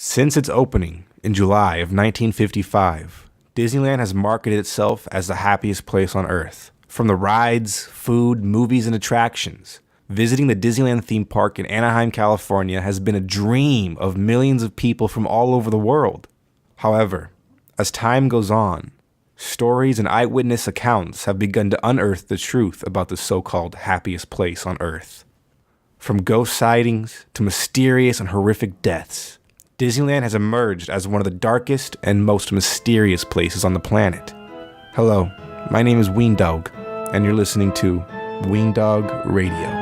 Since its opening in July of 1955, Disneyland has marketed itself as the happiest place on Earth. From the rides, food, movies, and attractions, visiting the Disneyland theme park in Anaheim, California has been a dream of millions of people from all over the world. However, as time goes on, stories and eyewitness accounts have begun to unearth the truth about the so-called happiest place on Earth. From ghost sightings to mysterious and horrific deaths, Disneyland has emerged as one of the darkest and most mysterious places on the planet. Hello, my name is Weendawg, and you're listening to Weendawg Radio.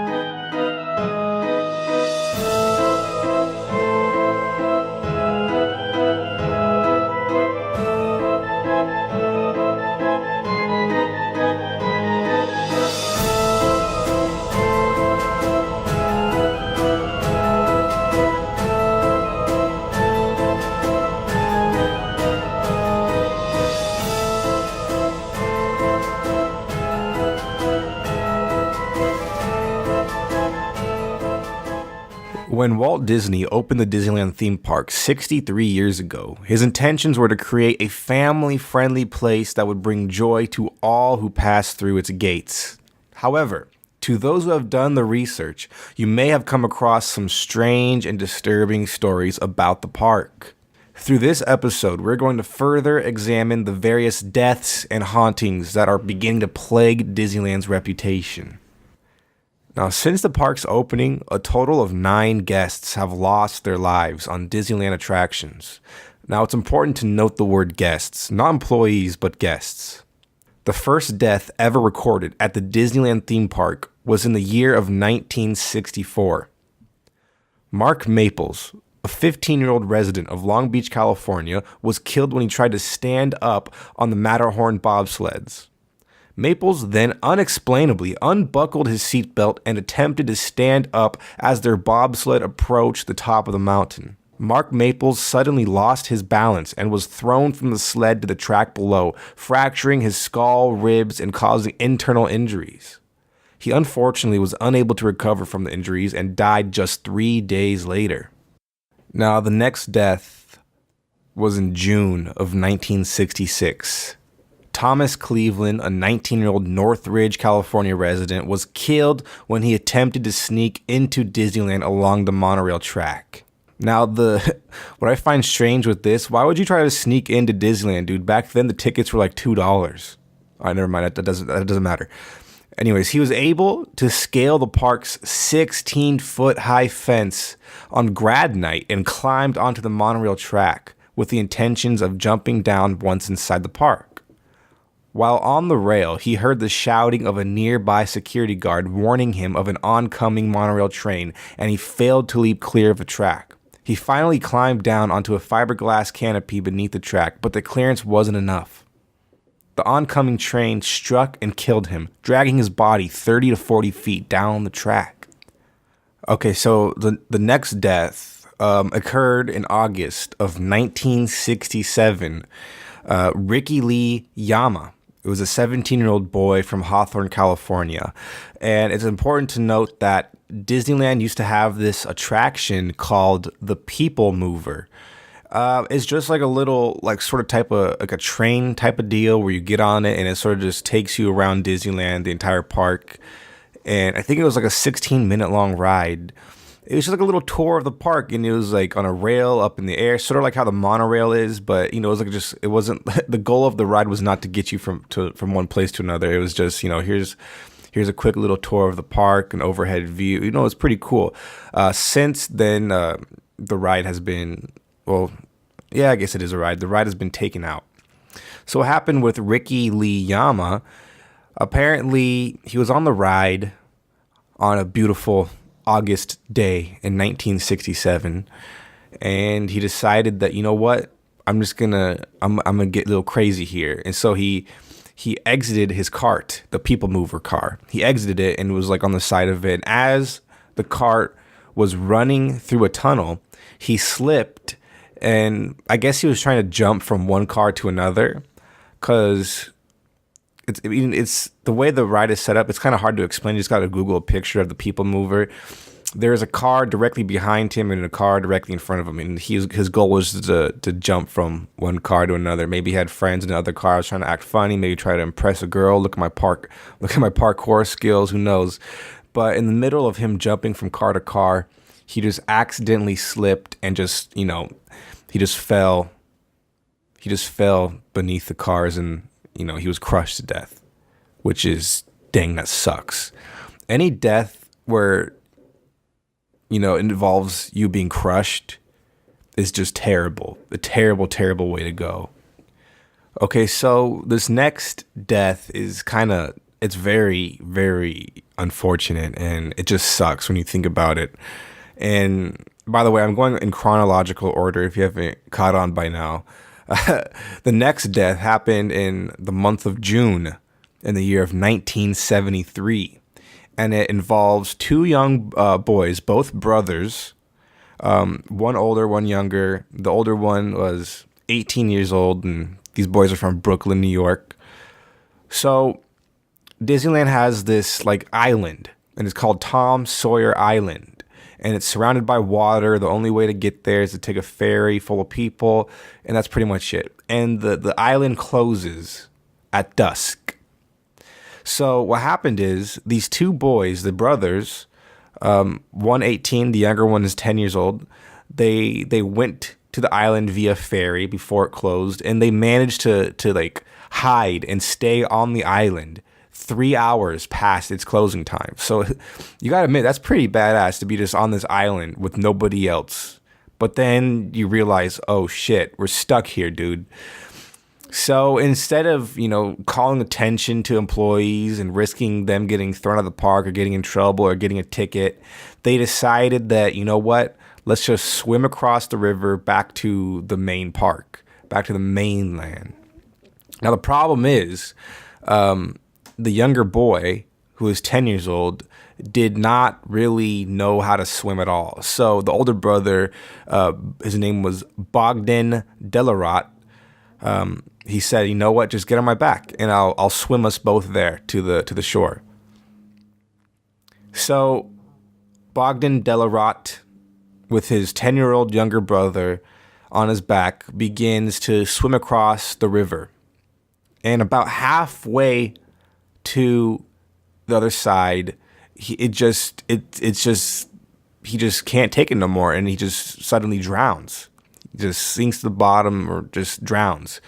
When Walt Disney opened the Disneyland theme park 63 years ago, his intentions were to create a family-friendly place that would bring joy to all who passed through its gates. However, to those who have done the research, you may have come across some strange and disturbing stories about the park. Through this episode, we're going to further examine the various deaths and hauntings that are beginning to plague Disneyland's reputation. Now, since the park's opening, a total of 9 guests have lost their lives on Disneyland attractions. Now, it's important to note the word guests, not employees, but guests. The first death ever recorded at the Disneyland theme park was in the year of 1964. Mark Maples, a 15-year-old resident of Long Beach, California, was killed when he tried to stand up on the Matterhorn bobsleds. Maples then unexplainably unbuckled his seatbelt and attempted to stand up as their bobsled approached the top of the mountain. Mark Maples suddenly lost his balance and was thrown from the sled to the track below, fracturing his skull, ribs, and causing internal injuries. He unfortunately was unable to recover from the injuries and died just 3 days later. Now, the next death was in June of 1966. Thomas Cleveland, a 19-year-old Northridge, California resident, was killed when he attempted to sneak into Disneyland along the monorail track. Now, what I find strange with this, why would you try to sneak into Disneyland, dude? Back then, the tickets were like $2. All right, never mind. That doesn't matter. Anyways, he was able to scale the park's 16-foot high fence on grad night and climbed onto the monorail track with the intentions of jumping down once inside the park. While on the rail, he heard the shouting of a nearby security guard warning him of an oncoming monorail train, and he failed to leap clear of the track. He finally climbed down onto a fiberglass canopy beneath the track, but the clearance wasn't enough. The oncoming train struck and killed him, dragging his body 30 to 40 feet down the track. Okay, so the next death occurred in August of 1967. Ricky Lee Yama. It was a 17-year-old boy from Hawthorne, California. And it's important to note that Disneyland used to have this attraction called the People Mover. It's just like a little, like a train type of deal where you get on it and it sort of just takes you around Disneyland, the entire park. And I think it was like a 16-minute long ride. It was just like a little tour of the park, and it was like on a rail up in the air, sort of like how the monorail is. But it was like it wasn't the goal of the ride was not to get you from one place to another. It was just here's a quick little tour of the park, an overhead view. It's pretty cool. Since then, the ride has been I guess it is a ride. The ride has been taken out. So what happened with Ricky Lee Yama? Apparently, he was on the ride on a beautiful August day in 1967, and he decided that, you know what, I'm gonna get a little crazy here. And so he exited his cart, the People Mover car. He exited it and was like on the side of it. And as the cart was running through a tunnel, he slipped, and I guess he was trying to jump from one car to another, because it's the way the ride is set up. It's kind of hard to explain. You just got to Google a picture of the People Mover. There's a car directly behind him and a car directly in front of him, and his goal was to jump from one car to another. Maybe he had friends in the other cars trying to act funny, maybe try to impress a girl. Look at my parkour skills, who knows. But in the middle of him jumping from car to car, he just accidentally slipped and just, he just fell beneath the cars, and he was crushed to death, which is, dang, that sucks. Any death where it involves you being crushed is just terrible. A terrible, terrible way to go. Okay, so this next death is it's very, very unfortunate, and it just sucks when you think about it. And by the way, I'm going in chronological order if you haven't caught on by now. The next death happened in the month of June in the year of 1973. And it involves two young boys, both brothers, one older, one younger. The older one was 18 years old, and these boys are from Brooklyn, New York. So Disneyland has this island, and it's called Tom Sawyer Island. And it's surrounded by water. The only way to get there is to take a ferry full of people, and that's pretty much it. And the island closes at dusk. So what happened is these two boys, the brothers, one 18, the younger one is 10 years old. They went to the island via ferry before it closed, and they managed to hide and stay on the island 3 hours past its closing time. So you gotta admit, that's pretty badass to be just on this island with nobody else. But then you realize, oh shit, we're stuck here, dude. So instead of, calling attention to employees and risking them getting thrown out of the park or getting in trouble or getting a ticket, they decided that, what, let's just swim across the river back to the main park, back to the mainland. Now, the problem is the younger boy, who is 10 years old, did not really know how to swim at all. So the older brother, his name was Bogdan Delarat. He said, you know what, just get on my back and I'll swim us both there to the shore. So Bogdan Delarat, with his 10-year-old younger brother on his back, begins to swim across the river. And about halfway to the other side, he just can't take it no more, and he just suddenly drowns. He just sinks to the bottom or just drowns.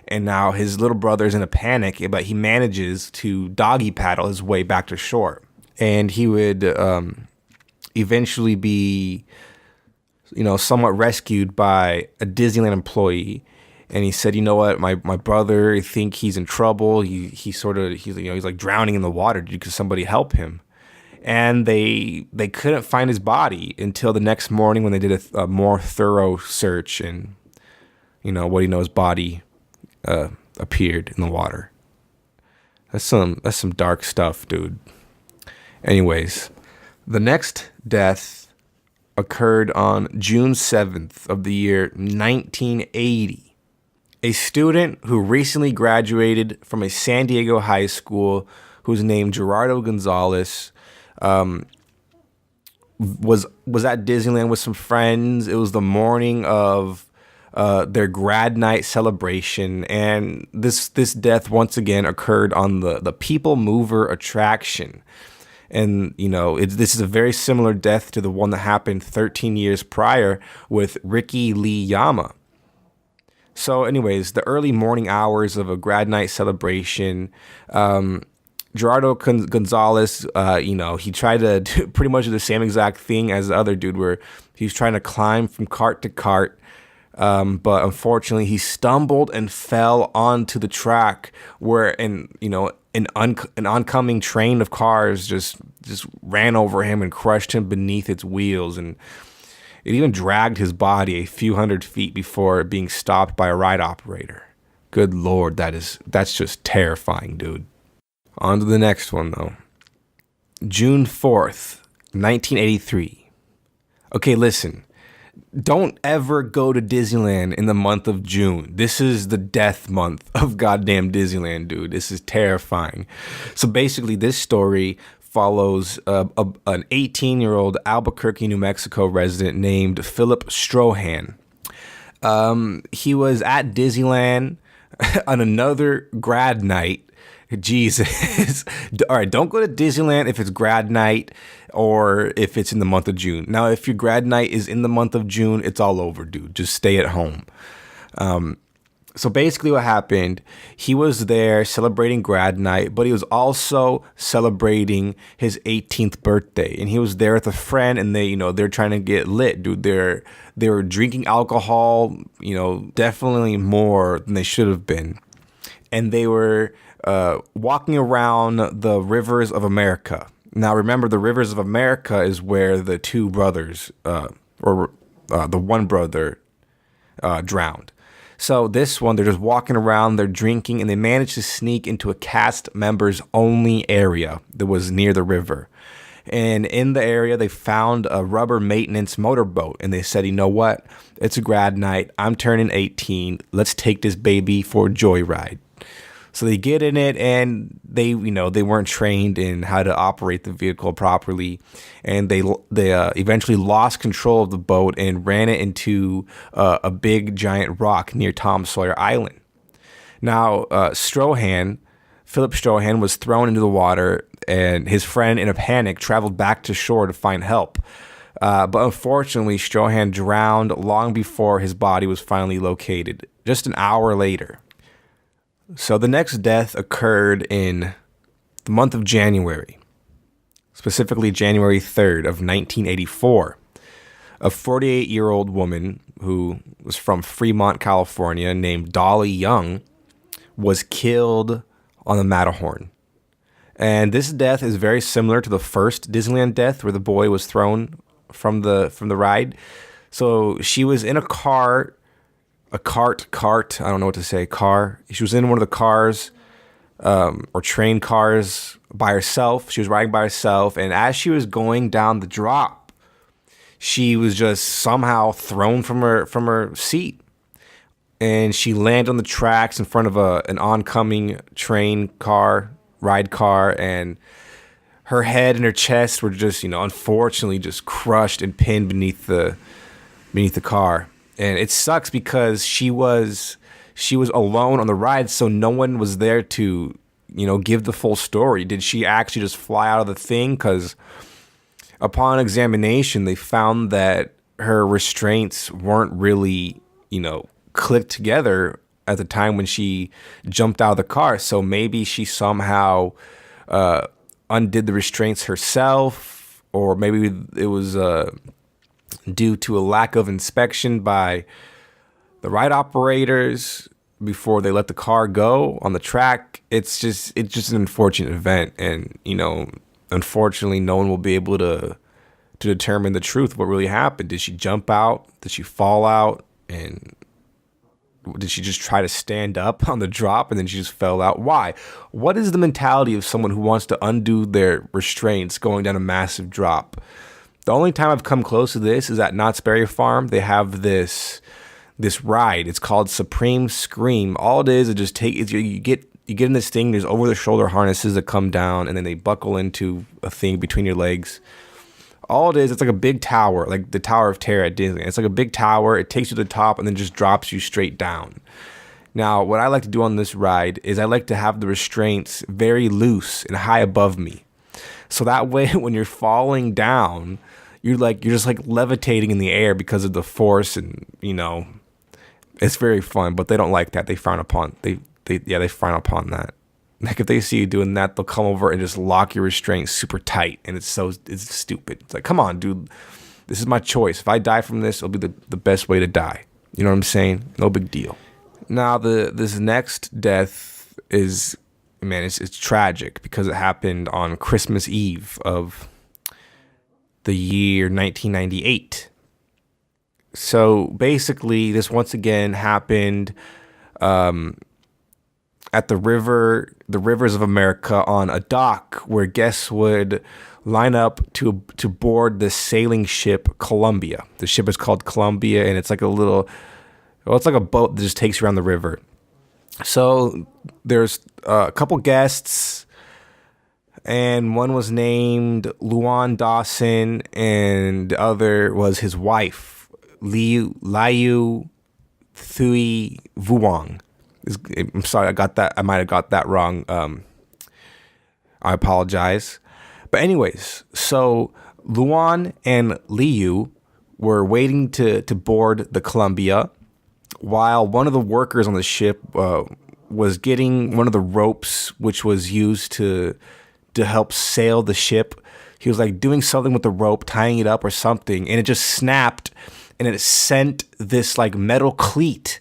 And now his little brother's in a panic, but he manages to doggy paddle his way back to shore. And he would eventually be, somewhat rescued by a Disneyland employee. And he said, you know what, my brother, I think he's in trouble. He's drowning in the water. Could somebody help him? And they couldn't find his body until the next morning when they did a more thorough search, and his body appeared in the water. That's some dark stuff, dude. Anyways, the next death occurred on June 7th of the year 1980. A student who recently graduated from a San Diego high school, who's named Gerardo Gonzalez, was at Disneyland with some friends. It was the morning of their grad night celebration, and this death once again occurred on the People Mover attraction. And this is a very similar death to the one that happened 13 years prior with Ricky Lee Yama. So anyways, the early morning hours of a grad night celebration, Gerardo Gonzalez, he tried to do pretty much the same exact thing as the other dude, where he was trying to climb from cart to cart. But unfortunately, he stumbled and fell onto the track, where an oncoming train of cars just ran over him and crushed him beneath its wheels, and it even dragged his body a few hundred feet before being stopped by a ride operator. Good Lord, that's just terrifying, dude. On to the next one, though. June 4th, 1983. Okay, listen. Don't ever go to Disneyland in the month of June. This is the death month of goddamn Disneyland, dude. This is terrifying. So basically, this story follows an 18-year-old Albuquerque, New Mexico resident named Philip Strohan. He was at Disneyland on another grad night. Jesus. All right, don't go to Disneyland if it's grad night or if it's in the month of June. Now, if your grad night is in the month of June, it's all over, dude. Just stay at home. So basically what happened, he was there celebrating grad night, but he was also celebrating his 18th birthday. And he was there with a friend, and they're trying to get lit, dude. They were drinking alcohol, definitely more than they should have been. And they were walking around the rivers of America. Now, remember, the rivers of America is where the two brothers, the one brother, drowned. So this one, they're just walking around, they're drinking, and they managed to sneak into a cast members only area that was near the river. And in the area, they found a rubber maintenance motorboat, and they said, you know what? It's a grad night. I'm turning 18. Let's take this baby for a joyride. So they get in it, and they weren't trained in how to operate the vehicle properly, and they eventually lost control of the boat and ran it into a big giant rock near Tom Sawyer Island. Now, Philip Strohan was thrown into the water, and his friend, in a panic, traveled back to shore to find help. But unfortunately, Strohan drowned long before his body was finally located, just an hour later. So the next death occurred in the month of January, specifically January 3rd of 1984. A 48-year-old woman who was from Fremont, California, named Dolly Young, was killed on the Matterhorn. And this death is very similar to the first Disneyland death where the boy was thrown from the ride. So she was in a cart, I don't know what to say, car. She was in one of the cars or train cars by herself. She was riding by herself. And as she was going down the drop, she was just somehow thrown from her seat. And she landed on the tracks in front of an oncoming ride car. And her head and her chest were just, unfortunately just crushed and pinned beneath the car. And it sucks because she was alone on the ride, so no one was there to, give the full story. Did she actually just fly out of the thing? Because upon examination, they found that her restraints weren't really, clicked together at the time when she jumped out of the car. So maybe she somehow undid the restraints herself, or maybe it was due to a lack of inspection by the ride operators before they let the car go on the track. It's just an unfortunate event, and unfortunately, no one will be able to determine the truth of what really happened. Did she jump out? Did she fall out? And did she just try to stand up on the drop and then she just fell out? Why? What is the mentality of someone who wants to undo their restraints going down a massive drop? The only time I've come close to this is at Knott's Berry Farm. They have this ride. It's called Supreme Scream. All it is just you get in this thing. There's over the shoulder harnesses that come down, and then they buckle into a thing between your legs. All it is, it's like a big tower, like the Tower of Terror at Disney. It's like a big tower. It takes you to the top and then just drops you straight down. Now, what I like to do on this ride is I like to have the restraints very loose and high above me. So that way, when you're falling down, you're just like levitating in the air because of the force, and it's very fun. But they don't like that. They frown upon they frown upon that. Like if they see you doing that, they'll come over and just lock your restraints super tight, and it's stupid. It's like, come on, dude, this is my choice. If I die from this, it'll be the best way to die. You know what I'm saying? No big deal. Now this next death is, man, it's tragic because it happened on Christmas Eve of the year 1998. So basically, this once again happened at the rivers of America on a dock where guests would line up to board the sailing ship Columbia. The ship is called Columbia, and it's like it's like a boat that just takes you around the river. So there's a couple guests, and one was named Luan Dawson, and the other was his wife, Liu Thui Vuong. I'm sorry, I might have got that wrong. I apologize. But anyways, so Luan and Liu were waiting to board the Columbia while one of the workers on the ship was getting one of the ropes which was used to help sail the ship. He was like doing something with the rope, tying it up or something, and it just snapped, and it sent this like metal cleat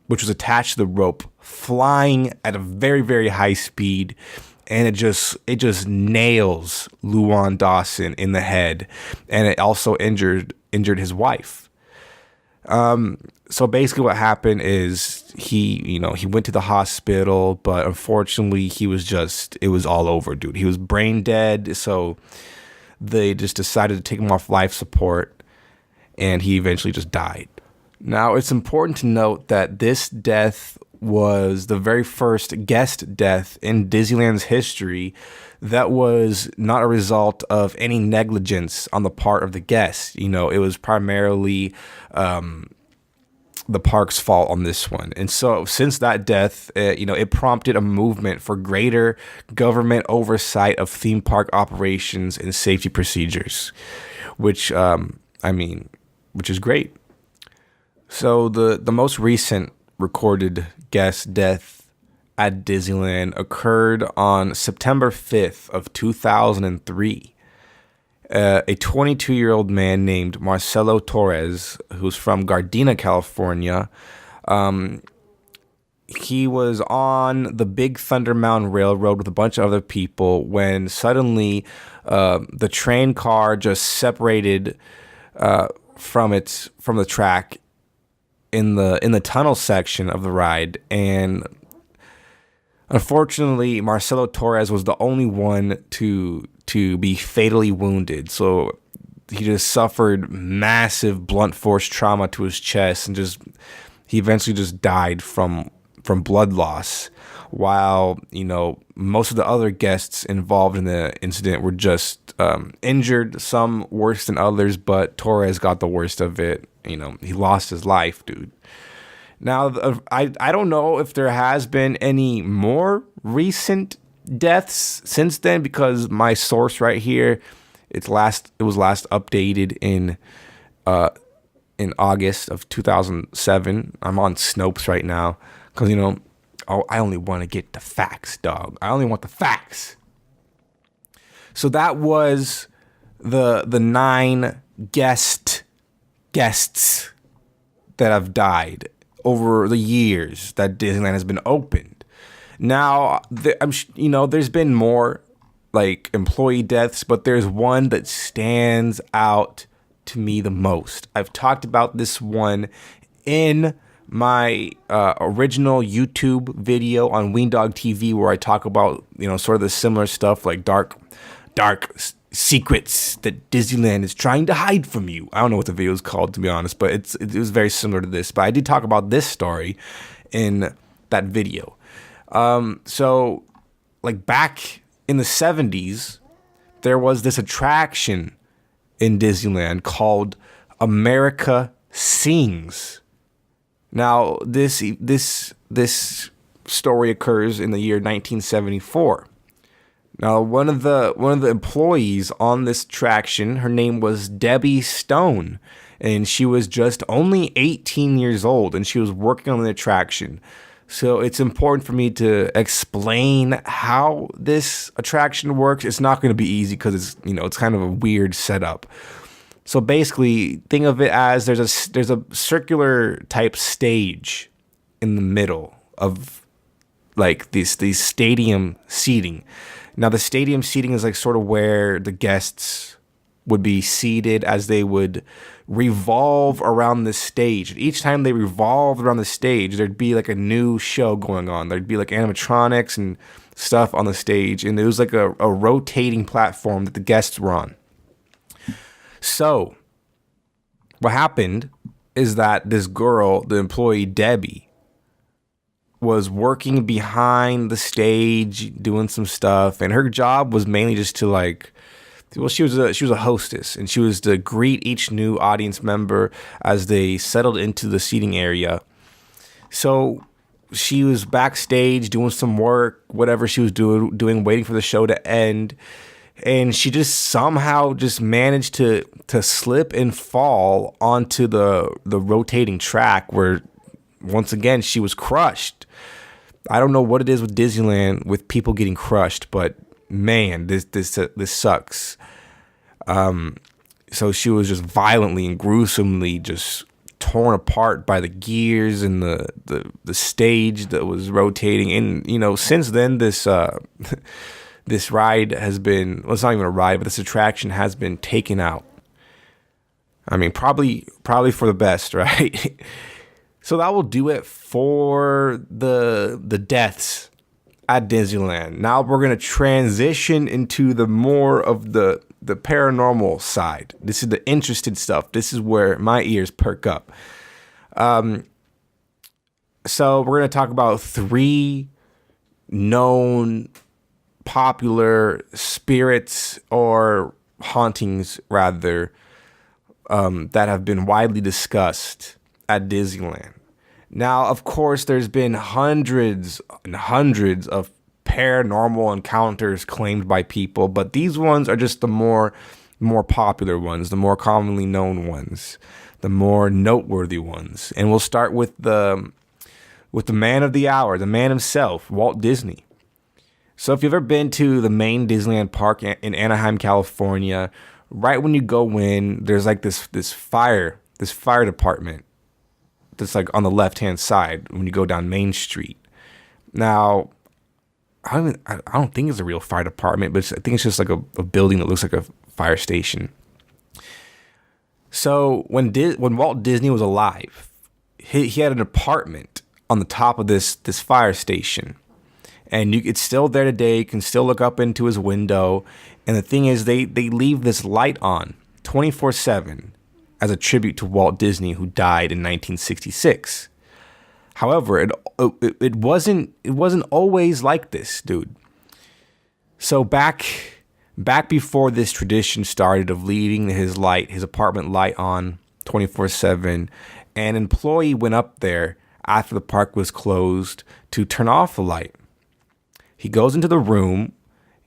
which was attached to the rope flying at a very, very high speed, and it just nails Luan Dawson in the head, and it also injured his wife. So basically what happened is he went to the hospital, but unfortunately it was all over, dude. He was brain dead, so they just decided to take him off life support, and he eventually just died. Now, it's important to note that this death was the very first guest death in Disneyland's history that was not a result of any negligence on the part of the guests. It was primarily the park's fault on this one. And so since that death, it prompted a movement for greater government oversight of theme park operations and safety procedures, which is great. So the most recent recorded guest death at Disneyland occurred on September 5th of 2003. A 22-year-old man named Marcelo Torres, who's from Gardena, California, he was on the Big Thunder Mountain Railroad with a bunch of other people when suddenly the train car just separated from the track in the tunnel section of the ride, and unfortunately Marcelo Torres was the only one to be fatally wounded. So he just suffered massive blunt force trauma to his chest, and he eventually just died from blood loss, while most of the other guests involved in the incident were just injured, some worse than others, but Torres got the worst of it. He lost his life, dude. Now, I don't know if there has been any more recent deaths since then, because my source right here, it was last updated in August of 2007. I'm on Snopes right now because I only want to get the facts, dog. I only want the facts. So that was the 9 guests that have died over the years that Disneyland has been opened. Now, there's been more like employee deaths, but there's one that stands out to me the most. I've talked about this one in my original YouTube video on Weendawg TV, where I talk about sort of the similar stuff like dark secrets that Disneyland is trying to hide from you. I don't know what the video is called, to be honest, but it was very similar to this. But I did talk about this story in that video. So like back in the 70s, there was this attraction in Disneyland called America Sings. Now, this story occurs in the year 1974. Now, one of the employees on this attraction, her name was Debbie Stone, and she was just only 18 years old, and she was working on the attraction. So it's important for me to explain how this attraction works. It's not going to be easy because it's kind of a weird setup. So basically, think of it as there's a circular type stage in the middle of like these stadium seating. Now, the stadium seating is like sort of where the guests would be seated as they would revolve around the stage. And each time they revolved around the stage, there'd be like a new show going on. There'd be like animatronics and stuff on the stage. And it was like a rotating platform that the guests were on. So what happened is that this girl, the employee Debbie, was working behind the stage, doing some stuff, and her job was mainly just to like, well, she was a hostess, and she was to greet each new audience member as they settled into the seating area. So she was backstage doing some work, whatever she was doing, waiting for the show to end. And she just somehow just managed to slip and fall onto the rotating track where, once again, she was crushed. I don't know what it is with Disneyland with people getting crushed, but man, this sucks. So she was just violently and gruesomely just torn apart by the gears and the stage that was rotating. And, you know, since then, this ride has been, well, it's not even a ride, but this attraction has been taken out. I mean, probably for the best, right? So that will do it for the deaths at Disneyland. Now we're going to transition into the more of the paranormal side. This is the interesting stuff. This is where my ears perk up. So we're going to talk about 3 known popular spirits or hauntings, rather, that have been widely discussed at Disneyland. Now, of course, there's been hundreds and hundreds of paranormal encounters claimed by people, but these ones are just the more popular ones, the more commonly known ones, the more noteworthy ones. And we'll start with the man of the hour, the man himself, Walt Disney. So if you've ever been to the main Disneyland park in Anaheim, California, right when you go in, there's like this fire department that's like on the left-hand side when you go down Main Street. Now, I don't think it's a real fire department, but I think it's just like a building that looks like a fire station. So when Walt Disney was alive, he had an apartment on the top of this fire station. And it's still there today. You can still look up into his window. And the thing is, they leave this light on 24/7 as a tribute to Walt Disney, who died in 1966. However, it wasn't always like this, dude. So back before this tradition started of leaving his apartment light on 24/7, an employee went up there after the park was closed to turn off the light. He goes into the room,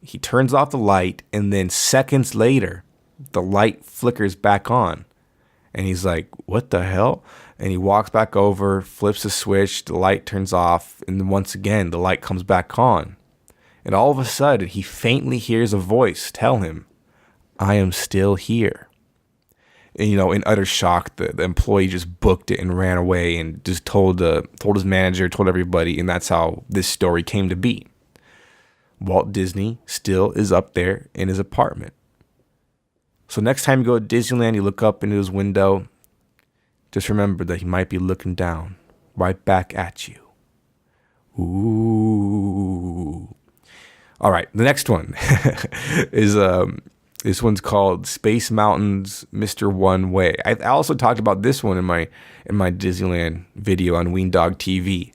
he turns off the light, and then seconds later, the light flickers back on. And he's like, what the hell? And he walks back over, flips the switch, the light turns off, and then once again, the light comes back on. And all of a sudden, he faintly hears a voice tell him, I am still here. And, you know, in utter shock, the employee just booked it and ran away and just told his manager, told everybody, and that's how this story came to be. Walt Disney still is up there in his apartment. So next time you go to Disneyland, you look up into his window, just remember that he might be looking down right back at you. Ooh. All right, the next one is this one's called Space Mountain's Mr. One Way. I also talked about this one in my Disneyland video on Weendawg TV.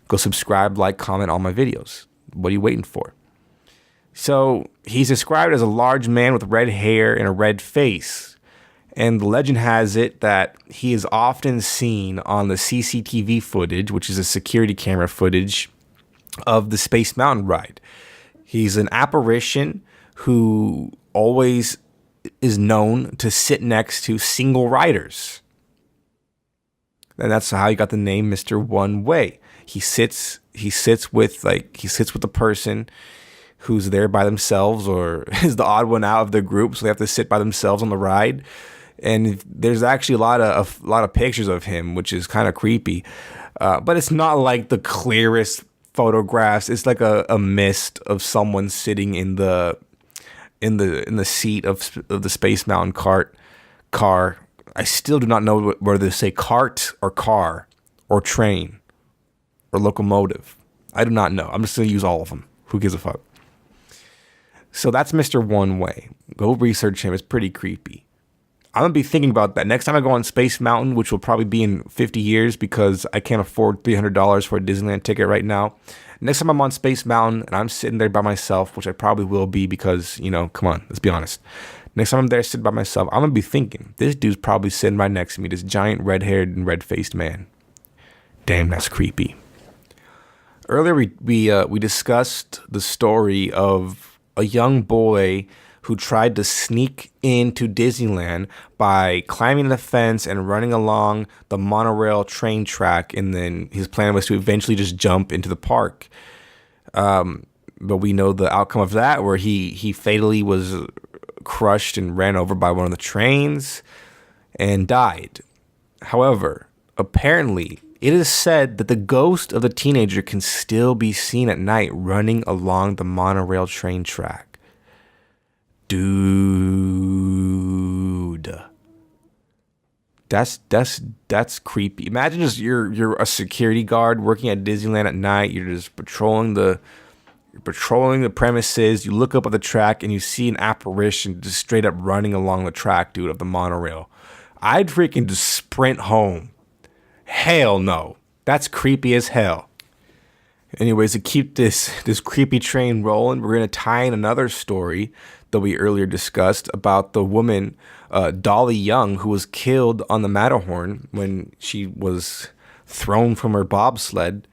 Go subscribe, like, comment on my videos. What are you waiting for? So he's described as a large man with red hair and a red face. And the legend has it that he is often seen on the CCTV footage, which is a security camera footage of the Space Mountain ride. He's an apparition who always is known to sit next to single riders. And that's how he got the name Mr. One Way. He sits with the person who's there by themselves or is the odd one out of the group, so they have to sit by themselves on the ride. And there's actually a lot of pictures of him, which is kind of creepy. But it's not like the clearest photographs. It's like a mist of someone sitting in the seat of the Space Mountain car. I still do not know whether to say cart or car or train or locomotive. I do not know. I'm just going to use all of them. Who gives a fuck? So that's Mr. One Way. Go research him. It's pretty creepy. I'm gonna be thinking about that next time I go on Space Mountain, which will probably be in 50 years because I can't afford $300 for a Disneyland ticket right now. Next time I'm on Space Mountain and I'm sitting there by myself, which I probably will be because, come on, let's be honest. Next time I'm there sitting by myself, I'm gonna be thinking, this dude's probably sitting right next to me, this giant red-haired and red-faced man. Damn, that's creepy. Earlier we discussed the story of a young boy who tried to sneak into Disneyland by climbing the fence and running along the monorail train track, and then his plan was to eventually just jump into the park. But we know the outcome of that, where he fatally was crushed and ran over by one of the trains and died. However, apparently, it is said that the ghost of the teenager can still be seen at night running along the monorail train track. Dude, that's creepy. Imagine just you're a security guard working at Disneyland at night. You're just patrolling the premises. You look up at the track and you see an apparition just straight up running along the track, dude, of the monorail. I'd freaking just sprint home. Hell no, that's creepy as hell. Anyways, to keep this creepy train rolling, we're gonna tie in another story that we earlier discussed about the woman, Dolly Young, who was killed on the Matterhorn when she was thrown from her bobsled.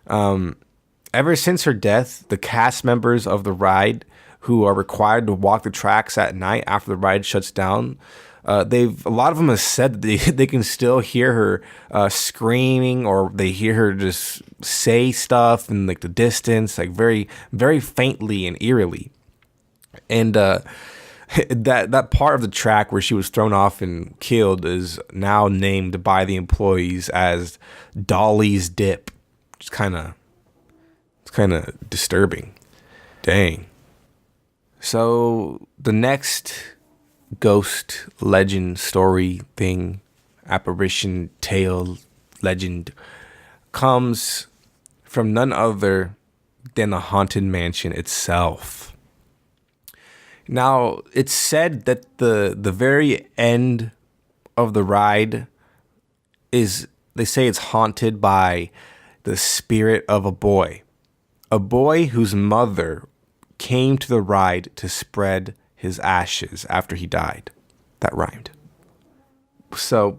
Ever since her death, the cast members of the ride, who are required to walk the tracks at night after the ride shuts down, a lot of them have said that they can still hear her screaming, or they hear her just say stuff in like the distance, like very, very faintly and eerily. And that part of the track where she was thrown off and killed is now named by the employees as Dolly's Dip. It's kind of disturbing. Dang. So the next ghost legend story thing, apparition tale legend, comes from none other than the Haunted Mansion itself. Now, it's said that the very end of the ride they say it's haunted by the spirit of a boy whose mother came to the ride to spread his ashes after he died. That rhymed. So,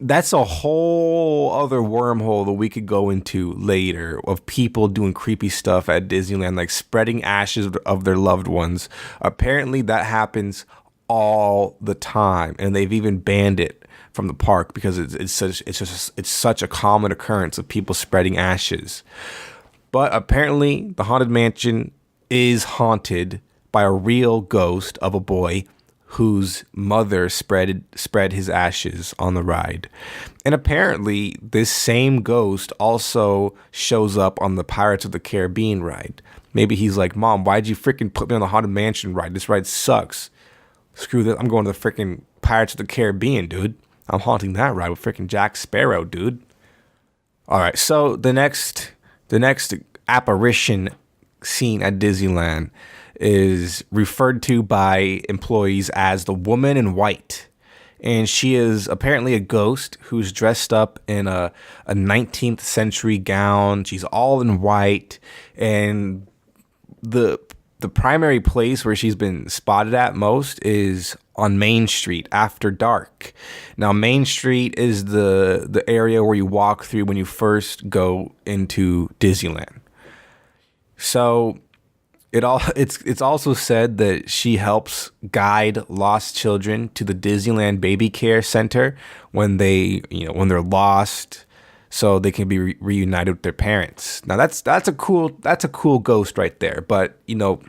that's a whole other wormhole that we could go into later of people doing creepy stuff at Disneyland, like spreading ashes of their loved ones. Apparently that happens all the time, and they've even banned it from the park because it's such a common occurrence of people spreading ashes. But apparently the Haunted Mansion is haunted by a real ghost of a boy whose mother spread his ashes on the ride. And apparently this same ghost also shows up on the Pirates of the Caribbean ride. Maybe he's like, Mom, why'd you freaking put me on the Haunted Mansion ride? This ride sucks. Screw this. I'm going to the freaking Pirates of the Caribbean, dude. I'm haunting that ride with freaking Jack Sparrow, dude. All right, so the next apparition seen at Disneyland is referred to by employees as the Woman in White. And she is apparently a ghost who's dressed up in a 19th century gown. She's all in white. And the primary place where she's been spotted at most is on Main Street after dark. Now, Main Street is the area where you walk through when you first go into Disneyland. So it's also said that she helps guide lost children to the Disneyland Baby Care Center when they're lost, so they can be reunited with their parents. Now that's a cool ghost right there. But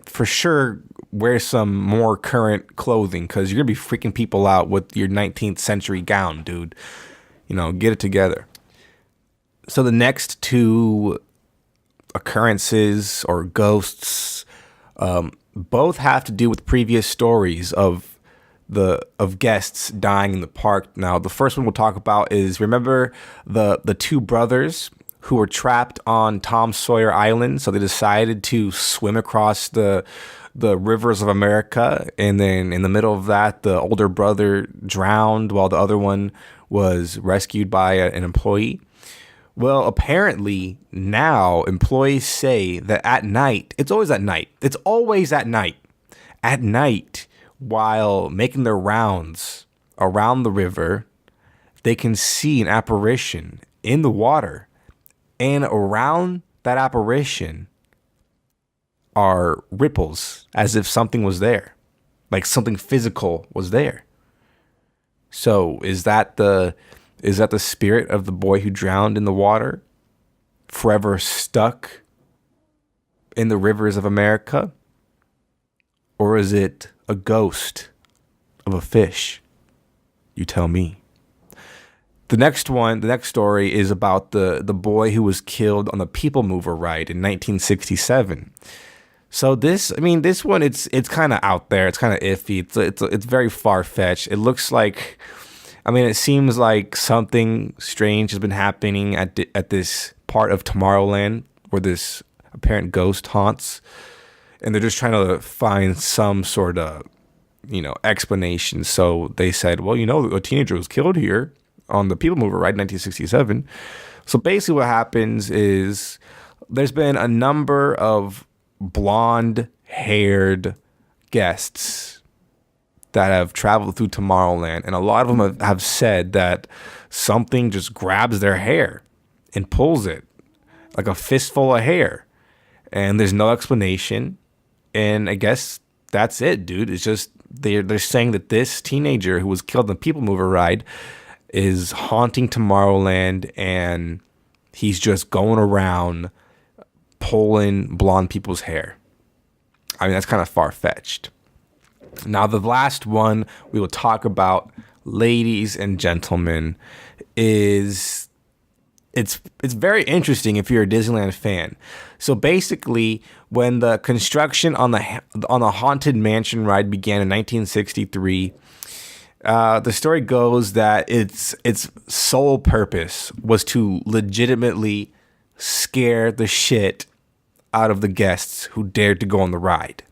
for sure, wear some more current clothing because you're gonna be freaking people out with your 19th century gown, dude. Get it together. So the next two occurrences or ghosts both have to do with previous stories of guests dying in the park. Now, the first one we'll talk about is, remember the two brothers who were trapped on Tom Sawyer Island? So they decided to swim across the the rivers of America, and then in the middle of that, the older brother drowned while the other one was rescued by an employee. Well, apparently now employees say that at night, it's always at night. It's always at night. At night, while making their rounds around the river, they can see an apparition in the water. And around that apparition are ripples, as if something was there, like something physical was there. So is that the spirit of the boy who drowned in the water, forever stuck in the rivers of America? Or is it a ghost of a fish? You tell me. The next story is about the boy who was killed on the People Mover ride in 1967. So this one, it's kind of out there. It's kind of iffy. It's very far-fetched. It looks like, it seems like something strange has been happening at this part of Tomorrowland where this apparent ghost haunts. And they're just trying to find some sort of, explanation. So they said, well, a teenager was killed here on the People Mover ride in 1967. So basically what happens is there's been a number of blonde-haired guests that have traveled through Tomorrowland, and a lot of them have said that something just grabs their hair and pulls it like a fistful of hair, and there's no explanation. And I guess that's it, dude. It's just they're saying that this teenager who was killed on the People Mover ride is haunting Tomorrowland, and he's just going around pulling blonde people's hair. That's kind of far-fetched. Now, the last one we will talk about, ladies and gentlemen, is it's very interesting if you're a Disneyland fan. So basically, when the construction on the Haunted Mansion ride began in 1963, the story goes that its sole purpose was to legitimately scare the shit out of the guests who dared to go on the ride.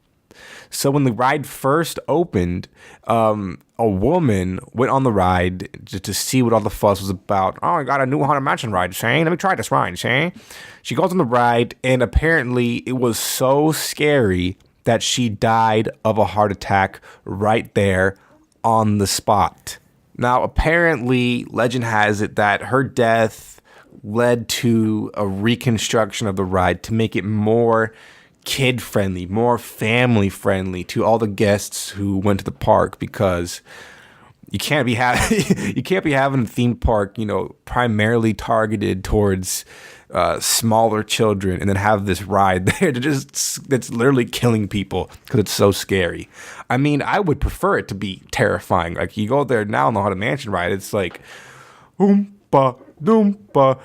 So when the ride first opened, a woman went on the ride just to see what all the fuss was about. Oh, I got a new Haunted Mansion ride, Shane. Let me try this ride, Shane. She goes on the ride, and apparently it was so scary that she died of a heart attack right there on the spot. Now, apparently, legend has it that her death led to a reconstruction of the ride to make it more kid-friendly, more family-friendly to all the guests who went to the park, because you can't be having a theme park, primarily targeted towards smaller children, and then have this ride there that's literally killing people because it's so scary. I would prefer it to be terrifying. Like, you go there now on the Haunted Mansion ride, it's like oompa doompa,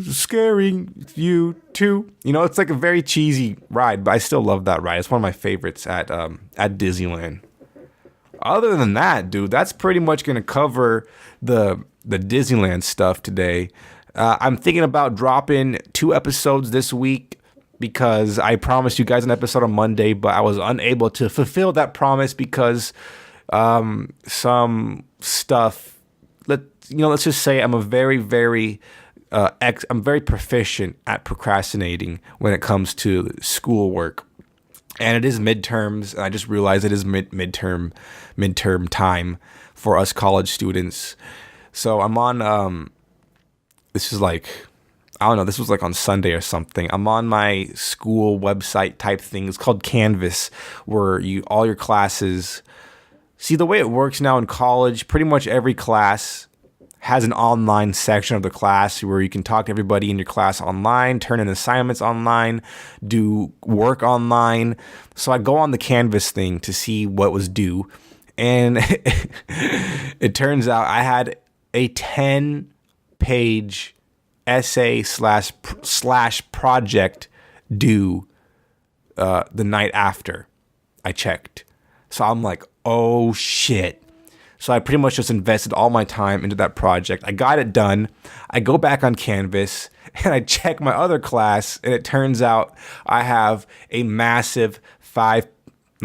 scaring you too. It's like a very cheesy ride, but I still love that ride. It's one of my favorites at Disneyland. Other than that, dude, that's pretty much going to cover the Disneyland stuff today. I'm thinking about dropping 2 episodes this week because I promised you guys an episode on Monday, but I was unable to fulfill that promise because some stuff. Let's just say I'm very proficient at procrastinating when it comes to schoolwork. And it is midterms, and I just realized it is midterm time for us college students. So I'm on, this was like on Sunday or something. I'm on my school website type thing. It's called Canvas, where all your classes, see the way it works now in college, pretty much every class has an online section of the class where you can talk to everybody in your class online, turn in assignments online, do work online. So I go on the Canvas thing to see what was due. And it turns out I had a 10-page essay slash project due the night after I checked. So I'm like, oh shit. So I pretty much just invested all my time into that project. I got it done. I go back on Canvas and I check my other class, and it turns out I have a massive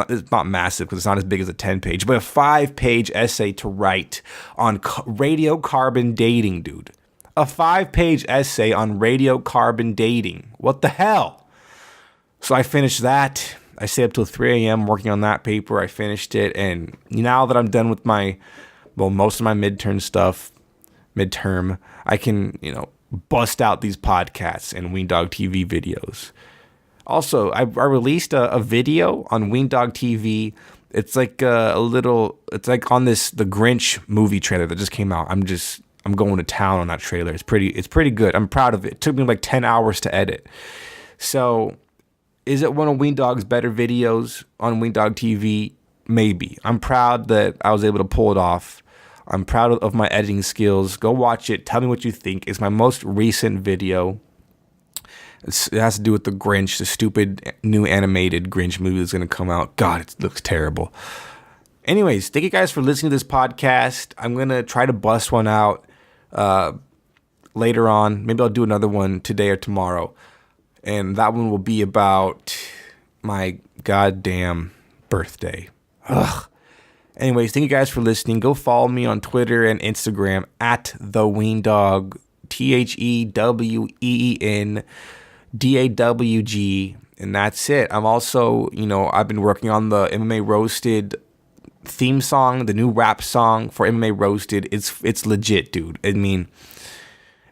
it's not massive because it's not as big as a 10-page, but a 5-page essay to write on radiocarbon dating, dude. A 5-page essay on radiocarbon dating. What the hell? So I finished that. I stayed up till 3 a.m. working on that paper. I finished it. And now that I'm done with most of my midterm, I can, bust out these podcasts and Weendawg TV videos. Also, I released a video on Weendawg TV. It's like it's like on the Grinch movie trailer that just came out. I'm going to town on that trailer. It's pretty good. I'm proud of it. It took me like 10 hours to edit. So, is it one of Weendawg's better videos on Weendawg TV? Maybe. I'm proud that I was able to pull it off. I'm proud of my editing skills. Go watch it. Tell me what you think. It's my most recent video. It has to do with the Grinch, the stupid new animated Grinch movie that's going to come out. God, it looks terrible. Anyways, thank you guys for listening to this podcast. I'm going to try to bust one out later on. Maybe I'll do another one today or tomorrow. And that one will be about my goddamn birthday. Ugh. Anyways, thank you guys for listening. Go follow me on Twitter and Instagram at the Weendawg, TheWeendawg, and that's it. I'm also, I've been working on the MMA Roasted theme song, the new rap song for MMA Roasted. It's legit, dude. I mean,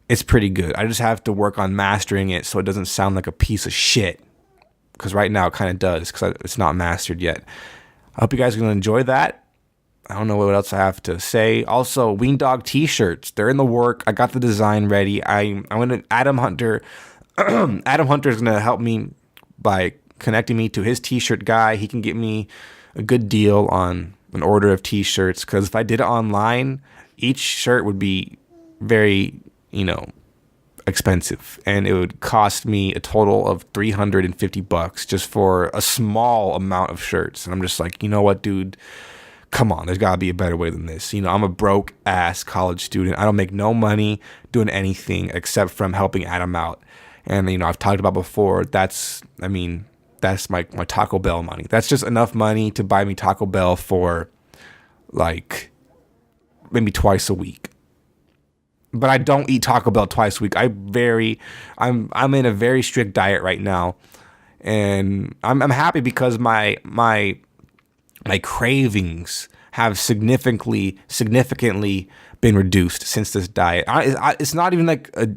it's pretty good. I just have to work on mastering it so it doesn't sound like a piece of shit. Because right now it kind of does, because it's not mastered yet. I hope you guys are going to enjoy that. I don't know what else I have to say. Also, Weendawg t-shirts. They're in the work. I got the design ready. I'm going to Adam Hunter. Adam Hunter is going to help me by connecting me to his t-shirt guy. He can get me a good deal on an order of t-shirts, because if I did it online, each shirt would be very, expensive, and it would cost me a total of $350 just for a small amount of shirts. And I'm just like, you know what, dude? Come on, there's got to be a better way than this. I'm a broke ass college student. I don't make no money doing anything except from helping Adam out. And, I've talked about before, that's my Taco Bell money. That's just enough money to buy me Taco Bell for like maybe twice a week. But I don't eat Taco Bell twice a week. I'm in a very strict diet right now. And I'm happy because my cravings have significantly been reduced since this diet. It's not even like a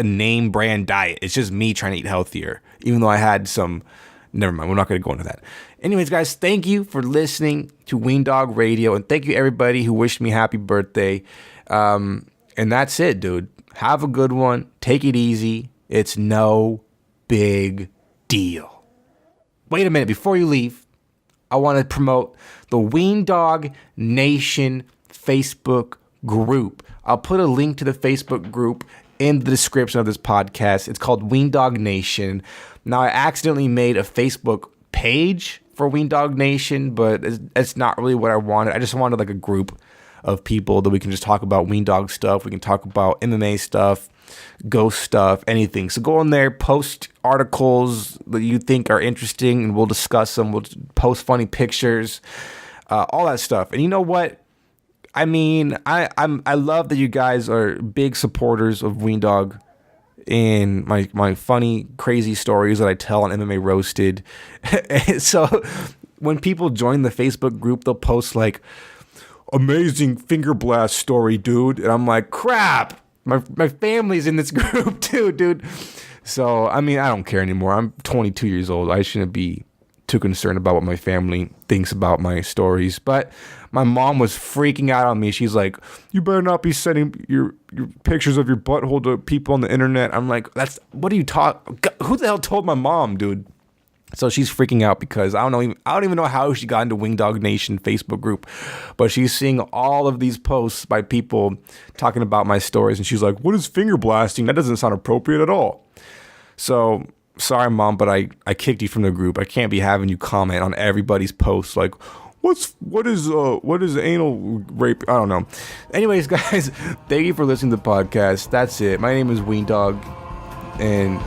name brand diet. It's just me trying to eat healthier, even though I had some. Never mind. We're not going to go into that. Anyways, guys, thank you for listening to Weendawg Radio, and thank you everybody who wished me happy birthday. And that's it, dude. Have a good one. Take it easy. It's no big deal. Wait a minute. Before you leave, I want to promote the Weendawg Nation Facebook group. I'll put a link to the Facebook group in the description of this podcast. It's called Weendawg Nation. Now, I accidentally made a Facebook page for Weendawg Nation, but it's not really what I wanted. I just wanted like a group of people that we can just talk about Weendawg stuff. We can talk about MMA stuff, ghost stuff, anything. So go on there, post articles that you think are interesting, and we'll discuss them. We'll post funny pictures, all that stuff. And you know what? I mean, I love that you guys are big supporters of Weendawg and my funny, crazy stories that I tell on MMA Roasted. So when people join the Facebook group, they'll post like, amazing finger blast story, dude. And I'm like, crap, my family's in this group too, dude. So, I mean, I don't care anymore. I'm 22 years old. I shouldn't be too concerned about what my family thinks about my stories. But my mom was freaking out on me. She's like, you better not be sending your pictures of your butthole to people on the internet. I'm like, what are you talking? Who the hell told my mom, dude? So she's freaking out because I don't even know how she got into Weendawg Nation Facebook group, but she's seeing all of these posts by people talking about my stories, and she's like, what is finger blasting? That doesn't sound appropriate at all. So sorry, Mom, but I kicked you from the group. I can't be having you comment on everybody's posts like, what is anal rape? I don't know. Anyways, guys, thank you for listening to the podcast. That's it. My name is Weendawg, and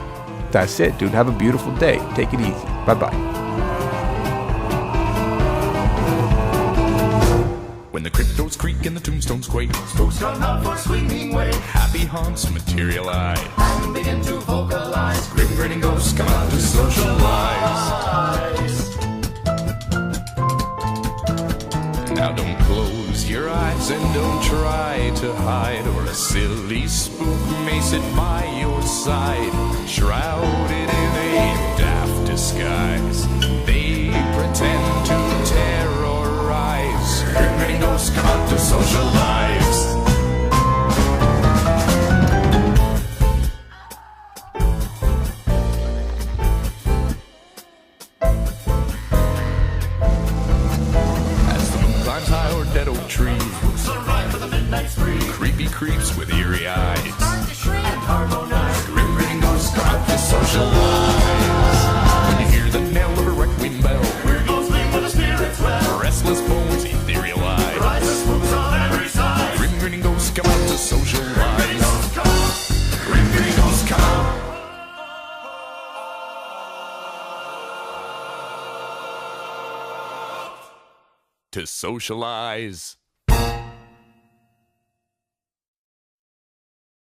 that's it, dude. Have a beautiful day. Take it easy. Bye-bye. When the cryptos creak and the tombstones quake, Spooks come out for swinging way. happy haunts materialize, And begin to vocalize. grim grinning ghosts come out to socialize. Now don't close your eyes and don't try to hide, or a silly spook may sit by your side, shrouded in a daft disguise. They pretend to terrorize. Grim grinning ghosts come out to socialize. Climbs high or dead oak tree, Spooks arrive for the midnight spree. creepy creeps with eerie eyes, Start to shriek and harmonize. Grim grinning ghosts come out to socialize. when you hear the knell of a requiem bell, Weird ghosts leave where the spirits well. restless bones etherealize, Rise the spooks on every side. grim grinning ghosts come out to socialize, Ghosts come out. Grim grinning ghosts come out. to socialize.